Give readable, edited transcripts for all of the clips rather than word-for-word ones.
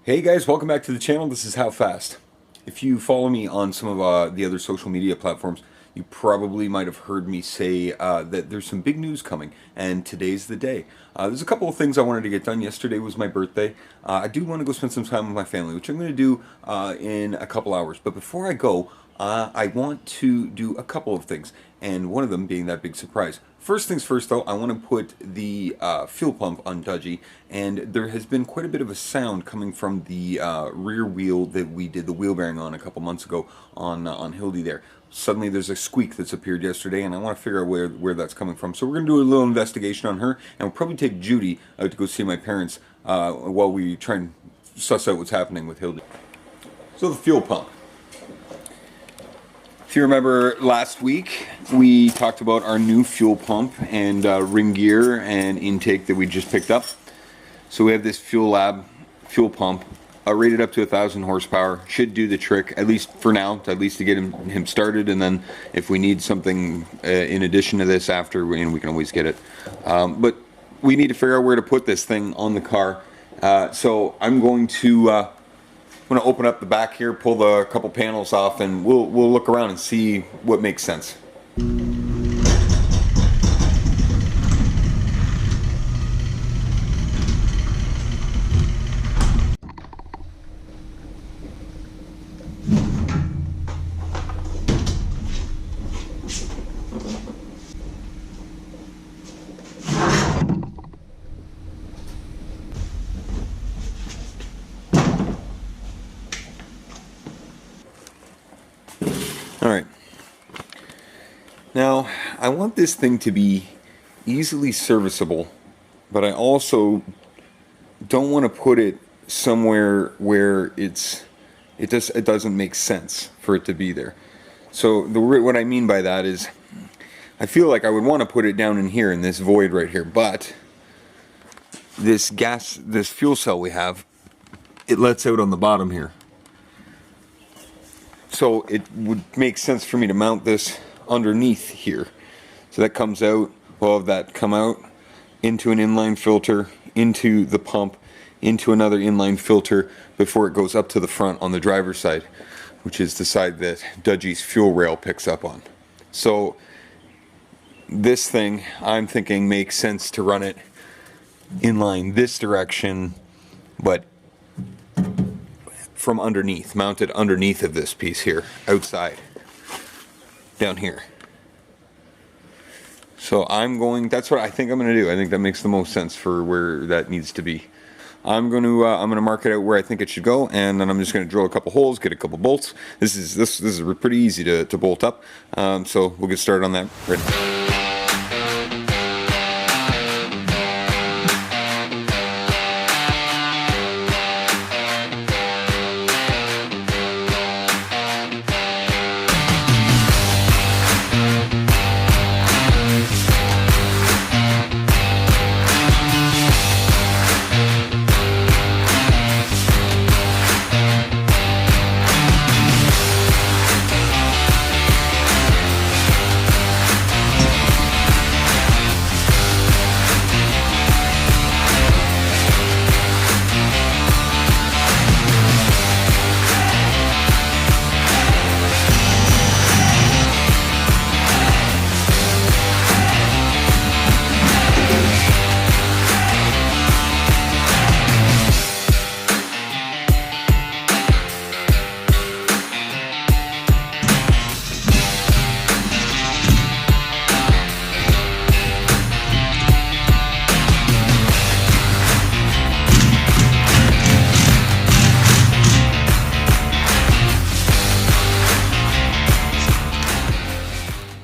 Hey guys, welcome back to the channel. This is HowFast. If you follow me on some of the other social media platforms, you probably might have heard me say that there's some big news coming, and today's the day. There's a couple of things I wanted to get done. Yesterday was my birthday. I do want to go spend some time with my family, which I'm going to do in a couple hours. But before I go, I want to do a couple of things, and one of them being that big surprise. First things first though, I want to put the fuel pump on Dudgy, and there has been quite a bit of a sound coming from the rear wheel that we did the wheel bearing on a couple months ago on Hildy there. Suddenly there's a squeak that's appeared yesterday, and I want to figure out where that's coming from. So we're going to do a little investigation on her, and we'll probably take Judy out to go see my parents while we try and suss out what's happening with Hildy. So the fuel pump. If you remember last week, we talked about our new fuel pump and ring gear and intake that we just picked up. So we have this Fuel Lab fuel pump rated up to 1,000 horsepower. Should do the trick, at least for now, at least to get him started, and then if we need something in addition to this after, we can always get it. But we need to figure out where to put this thing on the car. So I'm going to open up the back here, pull the couple panels off, and we'll look around and see what makes sense. Alright, now I want this thing to be easily serviceable, but I also don't want to put it somewhere where it doesn't make sense for it to be there. So what I mean by that is, I feel like I would want to put it down in here, in this void right here, but this fuel cell we have, it lets out on the bottom here. So it would make sense for me to mount this underneath here. So that comes out, we'll have that come out into an inline filter, into the pump, into another inline filter before it goes up to the front on the driver's side, which is the side that Dudgy's fuel rail picks up on. So this thing, I'm thinking, makes sense to run it inline this direction, but from underneath, mounted underneath of this piece here, outside, down here. So that's what I think I'm going to do. I think that makes the most sense for where that needs to be. I'm going to mark it out where I think it should go, and then I'm just going to drill a couple holes, get a couple bolts. This is pretty easy to bolt up. So we'll get started on that right now.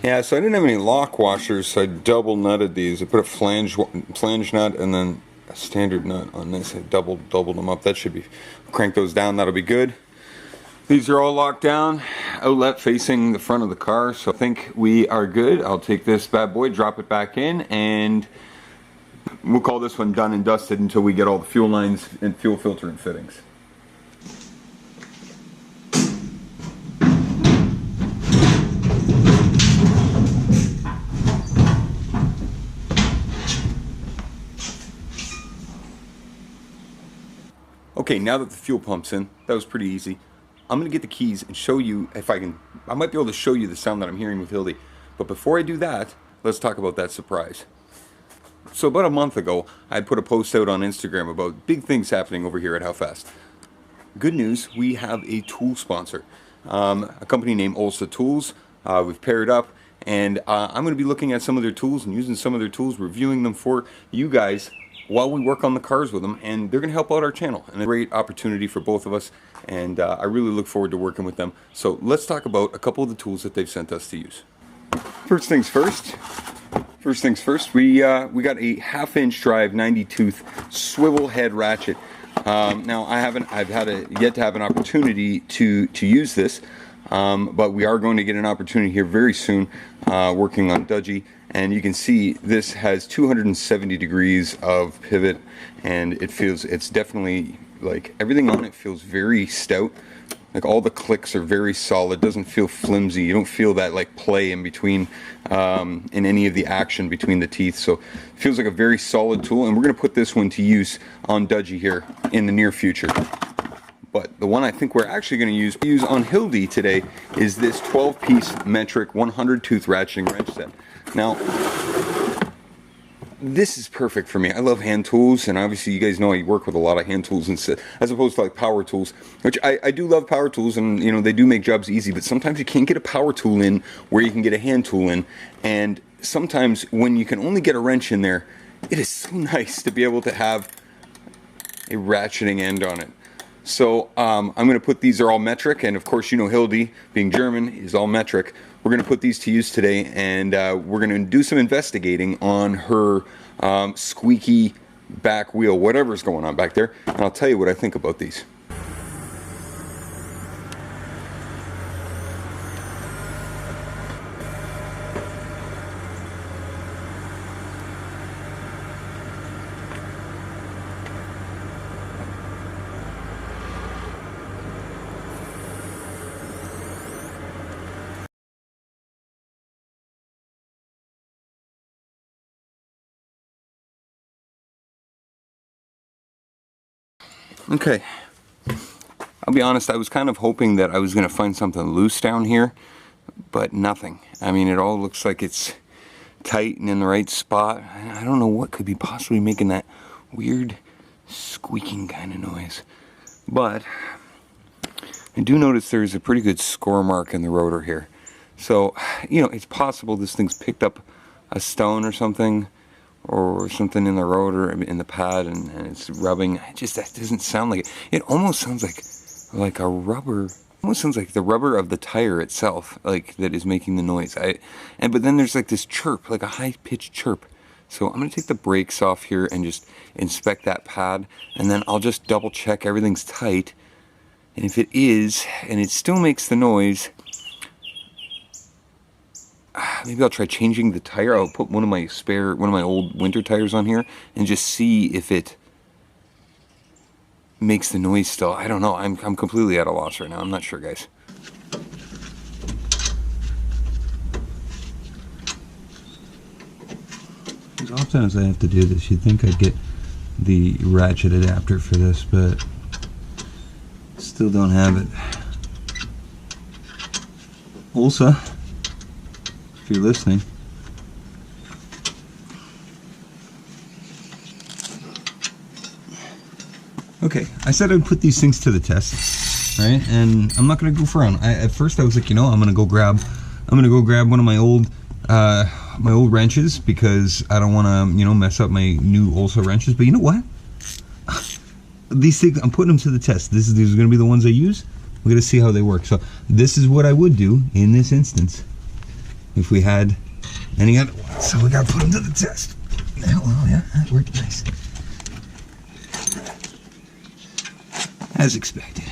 Yeah, so I didn't have any lock washers, so I double nutted these. I put a flange nut and then a standard nut on this. I doubled them up. That should be, crank those down, that'll be good. These are all locked down, outlet facing the front of the car, so I think we are good. I'll take this bad boy, drop it back in, and we'll call this one done and dusted until we get all the fuel lines and fuel filter and fittings. Okay, now that the fuel pump's in, that was pretty easy. I'm gonna get the keys and show you if I can. I might be able to show you the sound that I'm hearing with Hildy. But before I do that, let's talk about that surprise. So about a month ago, I put a post out on Instagram about big things happening over here at HowFast. Good news, we have a tool sponsor, a company named Olsa Tools. We've paired up, and I'm going to be looking at some of their tools and using some of their tools, reviewing them for you guys while we work on the cars with them, and they're going to help out our channel. And a great opportunity for both of us, and I really look forward to working with them. So let's talk about a couple of the tools that they've sent us to use. First things first, we got a 1/2-inch drive 90 tooth swivel head ratchet. Now I've yet to have an opportunity to use this, but we are going to get an opportunity here very soon, working on Dudgy, and you can see this has 270 degrees of pivot, and it's definitely, like, everything on it feels very stout. Like, all the clicks are very solid, doesn't feel flimsy. You don't feel that, like, play in between, in any of the action between the teeth. So it feels like a very solid tool, and we're going to put this one to use on Dudgy here in the near future. But the one I think we're actually going to use on Hildy today is this 12-piece metric 100-tooth ratcheting wrench set. Now, this is perfect for me. I love hand tools, and obviously you guys know I work with a lot of hand tools instead, as opposed to like power tools, which I do love power tools, and you know, they do make jobs easy, but sometimes you can't get a power tool in where you can get a hand tool in, and sometimes when you can only get a wrench in there, it is so nice to be able to have a ratcheting end on it. So I'm going to put these, are all metric, and of course, you know, Hildy, being German, is all metric. We're going to put these to use today, and we're going to do some investigating on her squeaky back wheel, whatever's going on back there, and I'll tell you what I think about these. Okay, I'll be honest, I was kind of hoping that I was going to find something loose down here, but nothing. I mean, it all looks like it's tight and in the right spot. I don't know what could be possibly making that weird squeaking kind of noise. But I do notice there's a pretty good score mark in the rotor here. So, you know, it's possible this thing's picked up a stone or something in the rotor, in the pad, and it's rubbing. It just, that doesn't sound like it. It almost sounds like a rubber. Almost sounds like the rubber of the tire itself, like, that is making the noise. But then there's like this chirp, like a high-pitched chirp. So I'm gonna take the brakes off here and just inspect that pad, and then I'll just double check everything's tight. And if it is, and it still makes the noise, maybe I'll try changing the tire. I'll put one of my old winter tires on here and just see if it makes the noise still. I don't know. I'm completely at a loss right now. I'm not sure, guys. As often as I have to do this, you'd think I'd get the ratchet adapter for this, but still don't have it. Olsa, if you're listening. Okay, I said I'd put these things to the test, right? And I'm not gonna goof around. At first I was like, you know, I'm gonna go grab one of my old wrenches, because I don't want to, you know, mess up my new Olsa wrenches. But you know what? These things, I'm putting them to the test. These are going to be the ones I use. We're going to see how they work. So this is what I would do in this instance if we had any other ones. So we got to put them to the test. Yeah, well, yeah, that worked nice. As expected.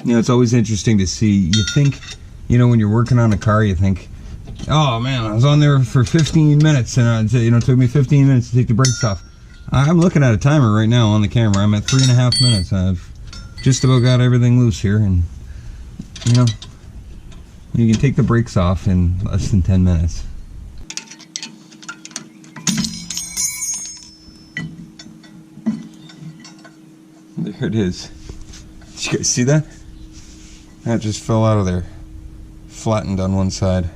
You know, it's always interesting to see. You think, you know, when you're working on a car, you think, oh man, I was on there for 15 minutes and you know, it took me 15 minutes to take the brakes off. I'm looking at a timer right now on the camera. I'm at 3.5 minutes. I've just about got everything loose here, and you know, you can take the brakes off in less than 10 minutes. There it is. Did you guys see that? That just fell out of there. Flattened on one side.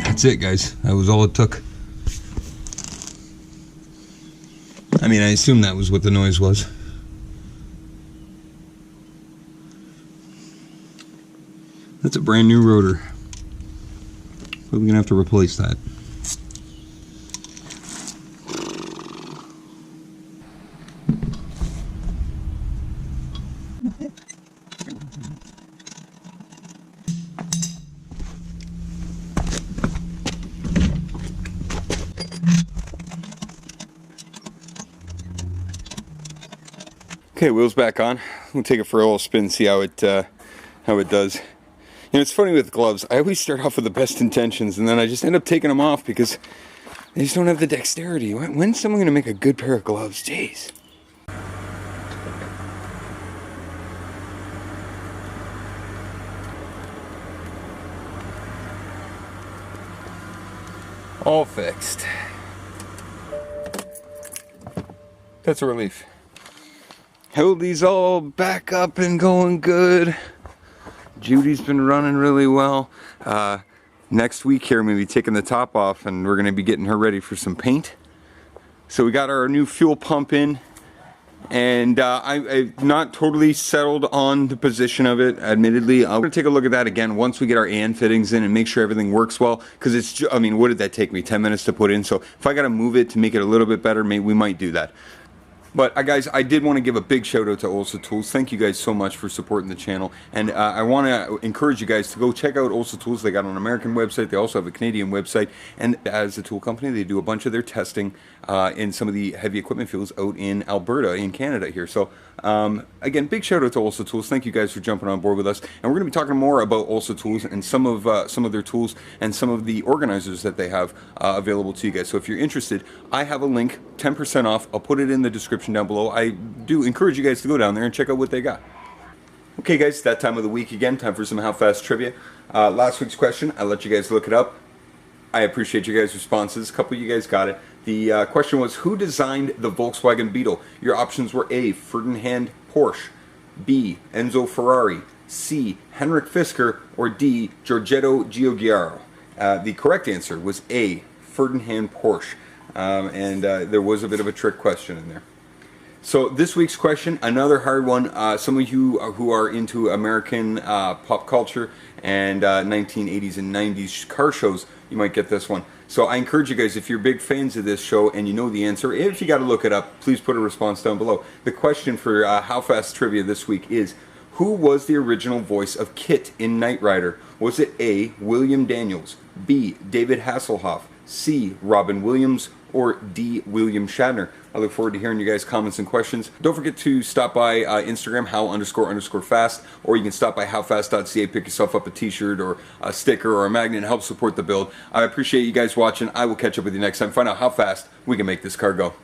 That's it, guys. That was all it took. I mean, I assume that was what the noise was. That's a brand new rotor. Probably gonna have to replace that. Okay, wheels back on. We'll take it for a little spin, see how it does. You know, it's funny with gloves. I always start off with the best intentions, and then I just end up taking them off because I just don't have the dexterity. When's someone gonna make a good pair of gloves? Jeez. All fixed. That's a relief. Held these all back up and going good. Judy's been running really well. Next week here, I'm going to be taking the top off and we're going to be getting her ready for some paint. So we got our new fuel pump in, and I've not totally settled on the position of it, admittedly. I'm going to take a look at that again once we get our AN fittings in and make sure everything works well, because it's, I mean, what did that take me? 10 minutes to put in? So if I got to move it to make it a little bit better, maybe we might do that. But guys, I did want to give a big shout out to Olsa Tools. Thank you guys so much for supporting the channel, and I want to encourage you guys to go check out Olsa Tools. They got an American website, they also have a Canadian website, and as a tool company, they do a bunch of their testing in some of the heavy equipment fields out in Alberta, in Canada here. So again, big shout out to Olsa Tools. Thank you guys for jumping on board with us, and we're going to be talking more about Olsa Tools and some of their tools and some of the organizers that they have available to you guys. So if you're interested, I have a link, 10% off. I'll put it in the description down below. I do encourage you guys to go down there and check out what they got. Okay guys, that time of the week again, time for some How Fast trivia. Last week's question, I let you guys look it up. I appreciate you guys' responses. A couple of you guys got it. The question was, who designed the Volkswagen Beetle? Your options were A, Ferdinand Porsche, B, Enzo Ferrari, C, Henrik Fisker, or D, Giorgetto Giugiaro. The correct answer was A, Ferdinand Porsche. There was a bit of a trick question in there. So this week's question, another hard one. Some of you who are into American pop culture and 1980s and 90s car shows, you might get this one. So I encourage you guys, if you're big fans of this show and you know the answer, if you got to look it up, please put a response down below. The question for How Fast Trivia this week is, who was the original voice of KITT in Knight Rider? Was it A, William Daniels, B, David Hasselhoff, C, Robin Williams, or D, William Shatner? I look forward to hearing you guys' comments and questions. Don't forget to stop by Instagram, how__fast, or you can stop by howfast.ca, pick yourself up a t-shirt or a sticker or a magnet and help support the build. I appreciate you guys watching. I will catch up with you next time. Find out how fast we can make this car go.